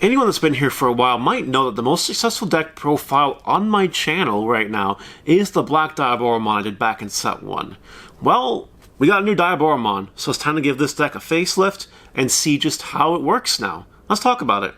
Anyone that's been here for a while might know that the most successful deck profile on my channel right now is the Black Diaboromon I did back in set 1. Well, we got a new Diaboromon, so it's time to give this deck a facelift and see just how it works now. Let's talk about it.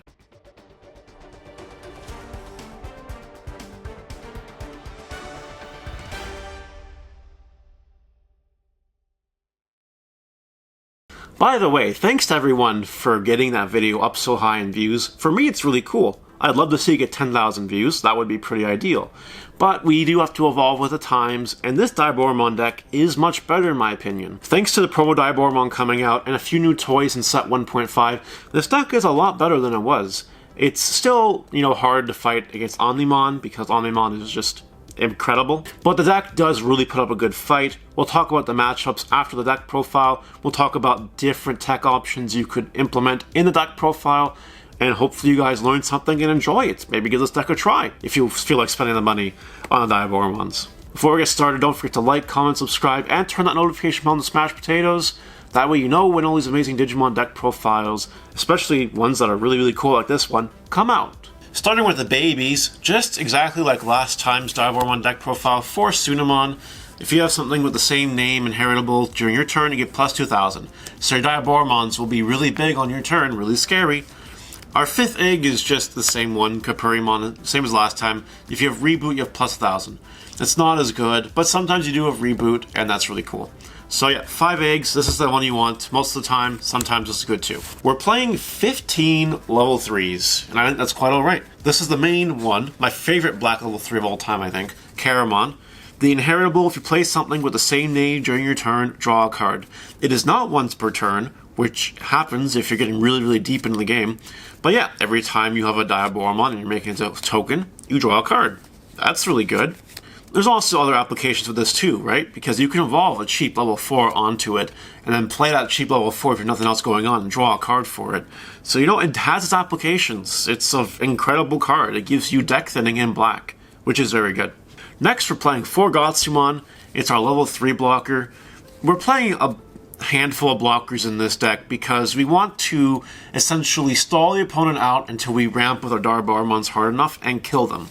By the way, thanks to everyone for getting that video up so high in views. For me, it's really cool. I'd love to see it get 10,000 views. That would be pretty ideal. But we do have to evolve with the times, and this Diaboromon deck is much better in my opinion. Thanks to the promo Diaboromon coming out and a few new toys in set 1.5, this deck is a lot better than it was. It's still, hard to fight against Omnimon because Omnimon is just incredible, but the deck does really put up a good fight. We'll talk about the matchups after the deck profile. We'll talk about different tech options you could implement in the deck profile, and hopefully you guys learn something and enjoy it. Maybe give this deck a try if you feel like spending the money on the Diaboromons. Before we get started, don't forget to like, comment, subscribe, and turn that notification bell on to smash potatoes. That way you know when all these amazing Digimon deck profiles, especially ones that are really, really cool like this one, come out. Starting with the babies, just exactly like last time's Diaboromon deck profile for Sunamon. If you have something with the same name inheritable during your turn, you get plus 2,000. So your Diaboromons will be really big on your turn, really scary. Our 5th egg is just the same one, Kapurimon, same as last time. If you have Reboot, you have plus 1,000. It's not as good, but sometimes you do have Reboot, and that's really cool. So yeah, 5 eggs, this is the one you want most of the time, sometimes this is good too. We're playing 15 level 3s, and I think that's quite alright. This is the main one, my favorite black level 3 of all time I think, Caramon. The inheritable, if you play something with the same name during your turn, draw a card. It is not once per turn, which happens if you're getting really, really deep into the game. But yeah, every time you have a Diaboromon and you're making it a token, you draw a card. That's really good. There's also other applications with this too, right? Because you can evolve a cheap level 4 onto it, and then play that cheap level 4 if there's nothing else going on, and draw a card for it. So it has its applications. It's an incredible card. It gives you deck thinning in black, which is very good. Next, we're playing 4 Gotsumon. It's our level 3 blocker. We're playing a handful of blockers in this deck because we want to essentially stall the opponent out until we ramp with our Diaboromons hard enough and kill them.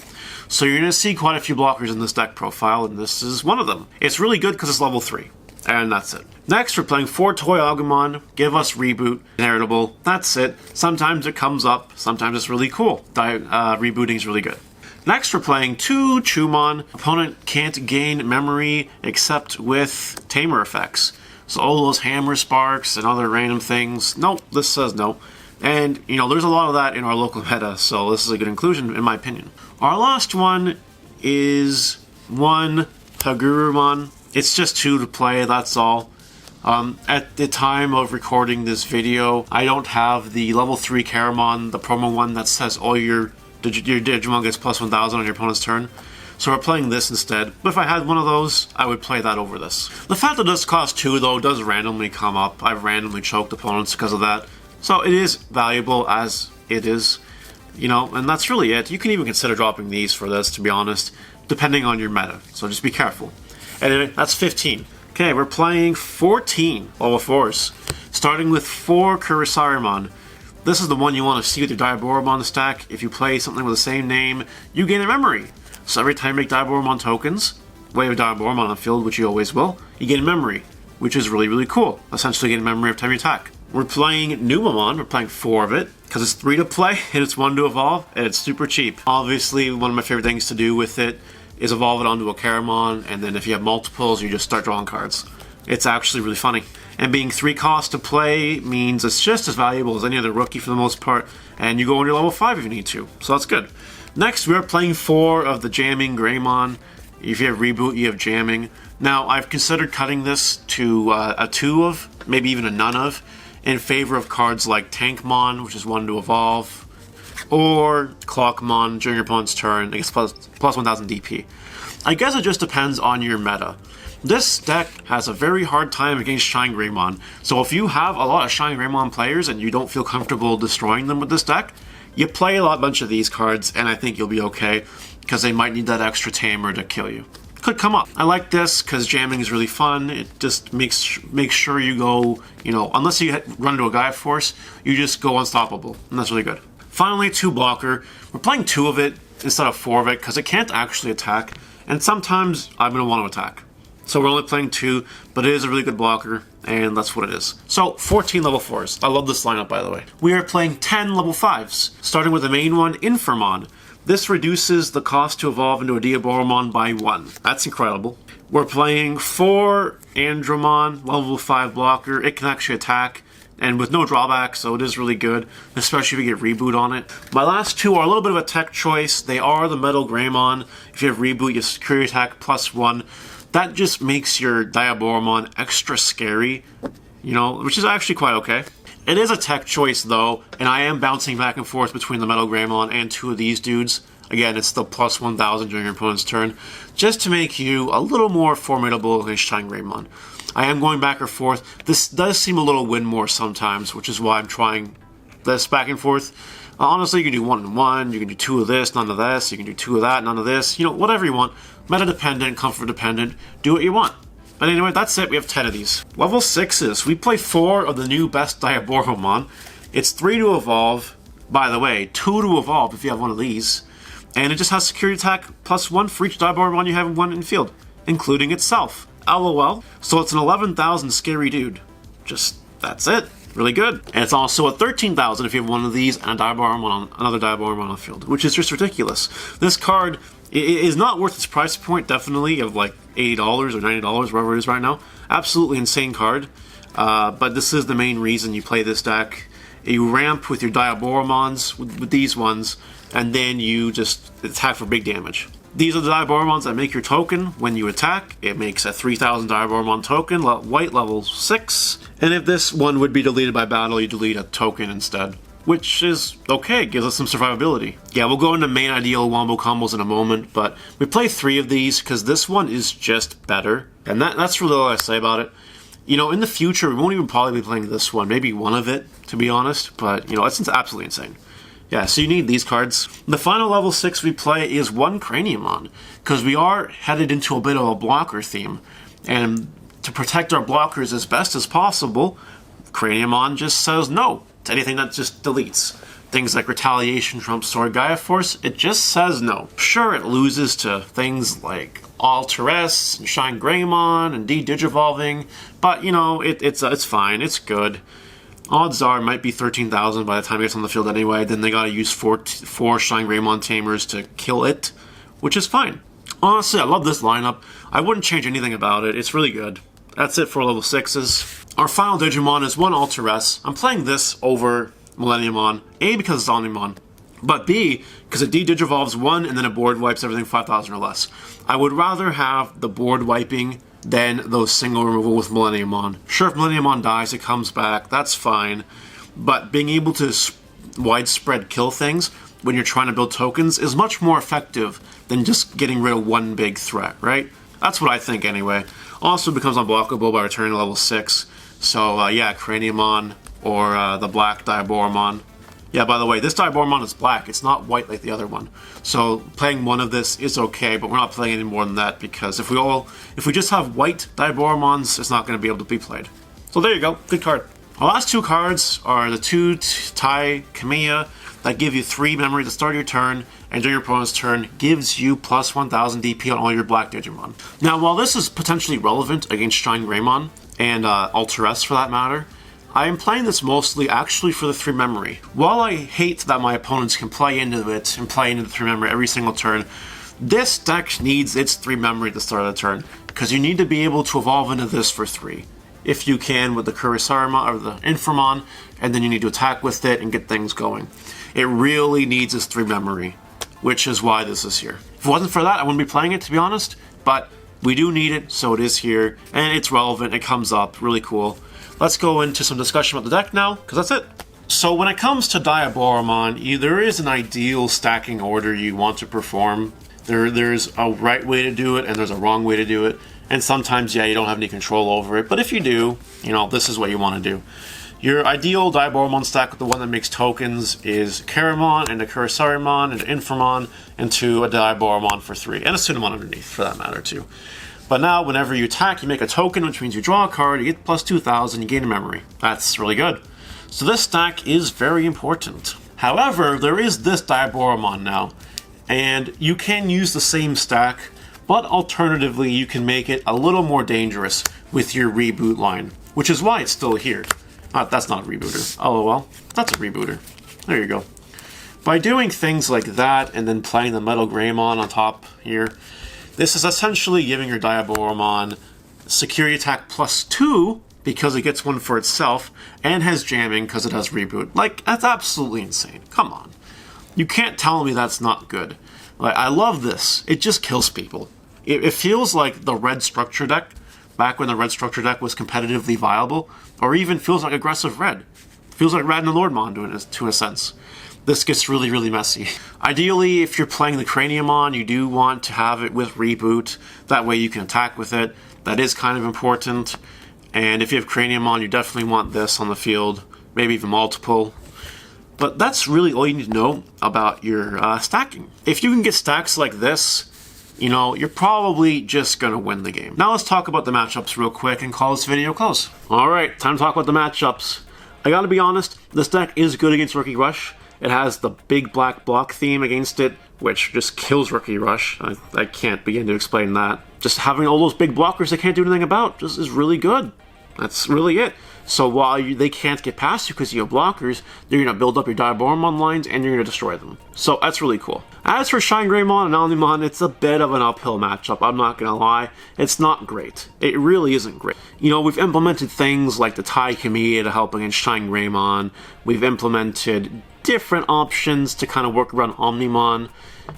So you're going to see quite a few blockers in this deck profile, and this is one of them. It's really good because it's level 3, and that's it. Next, we're playing 4 Toy Agumon, give us Reboot, inheritable, that's it. Sometimes it comes up, sometimes it's really cool. Rebooting is really good. Next, we're playing 2 Chumon. Opponent can't gain memory except with Tamer effects. So all those hammer sparks and other random things, nope, this says no. And, there's a lot of that in our local meta, so this is a good inclusion, in my opinion. Our last one is 1 Hagurumon. It's just 2 to play, that's all. At the time of recording this video, I don't have the level 3 Caramon, the promo one that says all your Digimon gets plus 1,000 on your opponent's turn. So we're playing this instead, but if I had one of those, I would play that over this. The fact that this costs 2, though, does randomly come up. I've randomly choked opponents because of that. So it is valuable as it is, and that's really it. You can even consider dropping these for this, to be honest, depending on your meta. So just be careful. Anyway, that's 15. Okay, we're playing 14 level 4s, starting with 4 Kurisarimon. This is the one you want to see with your Diaboromon stack. If you play something with the same name, you gain a memory. So every time you make Diaboromon tokens, wave a Diaboromon on the field, which you always will, you gain a memory, which is really, really cool. Essentially, you get a memory every time you attack. We're playing Numamon, we're playing 4 of it, because it's 3 to play, and it's 1 to evolve, and it's super cheap. Obviously, one of my favorite things to do with it is evolve it onto a Caramon, and then if you have multiples, you just start drawing cards. It's actually really funny. And being 3 cost to play means it's just as valuable as any other rookie for the most part, and you go into level 5 if you need to, so that's good. Next, we are playing 4 of the Jamming Greymon. If you have Reboot, you have Jamming. Now, I've considered cutting this to a 2 of, maybe even a none of, in favor of cards like Tankmon, which is 1 to evolve, or Clockmon during your opponent's turn, I guess plus 1,000 DP. I guess it just depends on your meta. This deck has a very hard time against Shine Greymon, so if you have a lot of Shine Greymon players and you don't feel comfortable destroying them with this deck, you play a bunch of these cards and I think you'll be okay, because they might need that extra Tamer to kill you. Could come up. I like this because jamming is really fun. It just makes sure you go, unless you run into a Gaia Force, you just go unstoppable, and that's really good. Finally, 2 blocker. We're playing 2 of it instead of 4 of it because it can't actually attack, and sometimes I'm going to want to attack. So we're only playing 2, but it is a really good blocker, and that's what it is. So 14 level 4s. I love this lineup, by the way. We are playing 10 level 5s, starting with the main one, Infamon. This reduces the cost to evolve into a Diaboromon by 1. That's incredible. We're playing 4 Andromon, level 5 blocker. It can actually attack, and with no drawback, so it is really good, especially if you get Reboot on it. My last 2 are a little bit of a tech choice. They are the Metal Greymon. If you have Reboot, you have Security Attack +1. That just makes your Diaboromon extra scary, you know, which is actually quite okay. It is a tech choice, though, and I am bouncing back and forth between the Metal Greymon and 2 of these dudes. Again, it's the +1000 during your opponent's turn, just to make you a little more formidable against Shine Greymon. I am going back and forth. This does seem a little win more sometimes, which is why I'm trying this back and forth. Honestly, you can do 1 and 1, you can do 2 of this, none of this, you can do 2 of that, none of this, you know, whatever you want. Meta dependent, comfort dependent, do what you want. But anyway, that's it, we have 10 of these. Level 6s, we play 4 of the new best Diaboromon. It's 3 to evolve, by the way, 2 to evolve if you have one of these. And it just has security attack +1 for each Diaboromon you have in one in field, including itself. LOL. So it's an 11,000 scary dude. Just, that's it. Really good. And it's also a 13,000 if you have one of these and a Diaboromon, another Diaboromon on the field, which is just ridiculous. This card is not worth its price point, definitely, of like $80 or $90, wherever it is right now. Absolutely insane card. But this is the main reason you play this deck. You ramp with your Diaboromons, with these ones, and then you just attack for big damage. These are the Diaboromons that make your token when you attack. It makes a 3000 Diaboromon token, white level 6. And if this one would be deleted by battle, you delete a token instead. Which is okay, gives us some survivability. Yeah, we'll go into main ideal wombo combos in a moment, but we play 3 of these because this one is just better. And that's really all I say about it. You know, in the future, we won't even probably be playing this one, maybe one of it, to be honest, but, you know, it's absolutely insane. Yeah, so you need these cards. The final level 6 we play is 1 Craniumon, because we are headed into a bit of a blocker theme. And to protect our blockers as best as possible, Craniumon just says no to anything that just deletes. Things like Retaliation, Trump Sword, Gaia Force, it just says no. Sure, it loses to things like Alteress, and Shine Greymon, and Digivolving, but, you know, it's fine, it's good. Odds are it might be 13,000 by the time it gets on the field anyway. Then they gotta use four Shine Greymon Tamers to kill it, which is fine. Honestly, I love this lineup. I wouldn't change anything about it. It's really good. That's it for level 6s. Our final Digimon is 1 Alteress. I'm playing this over Millenniumon. A, because it's Omnimon. But B, because it Digivolves 1 and then it board wipes everything 5,000 or less. I would rather have the board wiping than those single removal with Millenniumon. Sure, if Millenniumon dies, it comes back, that's fine. But being able to widespread kill things when you're trying to build tokens is much more effective than just getting rid of one big threat, right? That's what I think anyway. Also becomes unblockable by returning to level 6. So yeah, Craniumon or the Black Diaboromon. Yeah, by the way, this Diaboromon is black. It's not white like the other one. So playing one of this is okay, but we're not playing any more than that because if we just have white Diaboromons, it's not going to be able to be played. So there you go. Good card. Our last 2 cards are the 2 Tai Kamiya that give you 3 memory at the start of your turn, and during your opponent's turn gives you plus 1000 DP on all your black Digimon. Now, while this is potentially relevant against Shine Greymon and Alteress for that matter, I am playing this mostly actually for the 3 memory. While I hate that my opponents can play into it and play into the 3 memory every single turn, this deck needs its 3 memory at the start of the turn, because you need to be able to evolve into this for 3. If you can with the Kurisarima or the Infamon, and then you need to attack with it and get things going. It really needs its 3 memory, which is why this is here. If it wasn't for that, I wouldn't be playing it, to be honest, but we do need it, so it is here, and it's relevant, it comes up, really cool. Let's go into some discussion about the deck now, because that's it. So when it comes to Diaboromon, there is an ideal stacking order you want to perform. There's a right way to do it, and there's a wrong way to do it. And sometimes, yeah, you don't have any control over it, but if you do, you know, this is what you want to do. Your ideal Diaboromon stack with the one that makes tokens is Karamon and a Kurisarimon and an Infamon into a Diaboromon for 3, and a Sunamon underneath for that matter too. But now, whenever you attack, you make a token, which means you draw a card, you get plus 2000, you gain a memory. That's really good. So this stack is very important. However, there is this Diaboromon now, and you can use the same stack, but alternatively you can make it a little more dangerous with your reboot line, which is why it's still here. That's not a rebooter. Oh well, that's a rebooter. There you go. By doing things like that and then playing the Metal Greymon on top here, this is essentially giving your Diaboromon security attack +2 because it gets one for itself, and has jamming because it has reboot. Like, that's absolutely insane. Come on. You can't tell me that's not good. Like, I love this. It just kills people. It feels like the red structure deck, back when the red structure deck was competitively viable, or even feels like aggressive red. Feels like Rad and Lordmon to a sense. This gets really, really messy. Ideally, if you're playing the Craniumon, you do want to have it with reboot. That way you can attack with it. That is kind of important. And if you have Craniumon, you definitely want this on the field. Maybe even multiple. But that's really all you need to know about your stacking. If you can get stacks like this, you know, you're probably just going to win the game. Now let's talk about the matchups real quick and call this video close. Alright, time to talk about the matchups. I gotta be honest, this deck is good against Rookie Rush. It has the big black block theme against it, which just kills Rookie Rush. I can't begin to explain that. Just having all those big blockers they can't do anything about just is really good. That's really it. So while they can't get past you because you have blockers, you're going to build up your Diaboromon lines and you're going to destroy them. So that's really cool. As for Shine Greymon and Omnimon, it's a bit of an uphill matchup, I'm not going to lie. It's not great. It really isn't great. You know, we've implemented things like the Tai Kamiya to help against Shine Greymon. We've implemented different options to kind of work around Omnimon.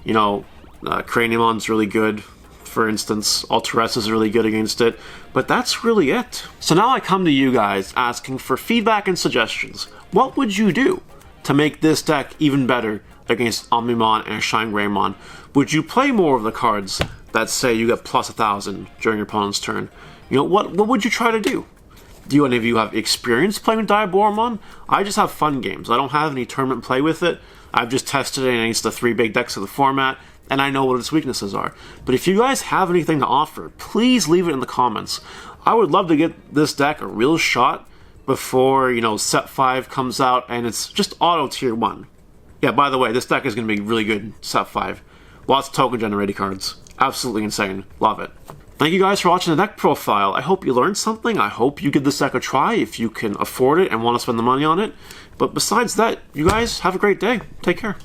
You know, Craniumon's really good. For instance, Alteress is really good against it, but that's really it. So now I come to you guys asking for feedback and suggestions. What would you do to make this deck even better against Omnimon and Shine Greymon? Would you play more of the cards that say you get plus 1,000 during your opponent's turn? You know, what would you try to do? Do any of you have experience playing with Diaboromon? I just have fun games. I don't have any tournament play with it. I've just tested it against the 3 big decks of the format, and I know what its weaknesses are. But if you guys have anything to offer, please leave it in the comments. I would love to get this deck a real shot before, you know, set 5 comes out and it's just auto tier 1. Yeah, by the way, this deck is going to be really good in set 5. Lots of token generated cards. Absolutely insane. Love it. Thank you guys for watching the deck profile. I hope you learned something. I hope you give this deck a try if you can afford it and want to spend the money on it. But besides that, you guys have a great day. Take care.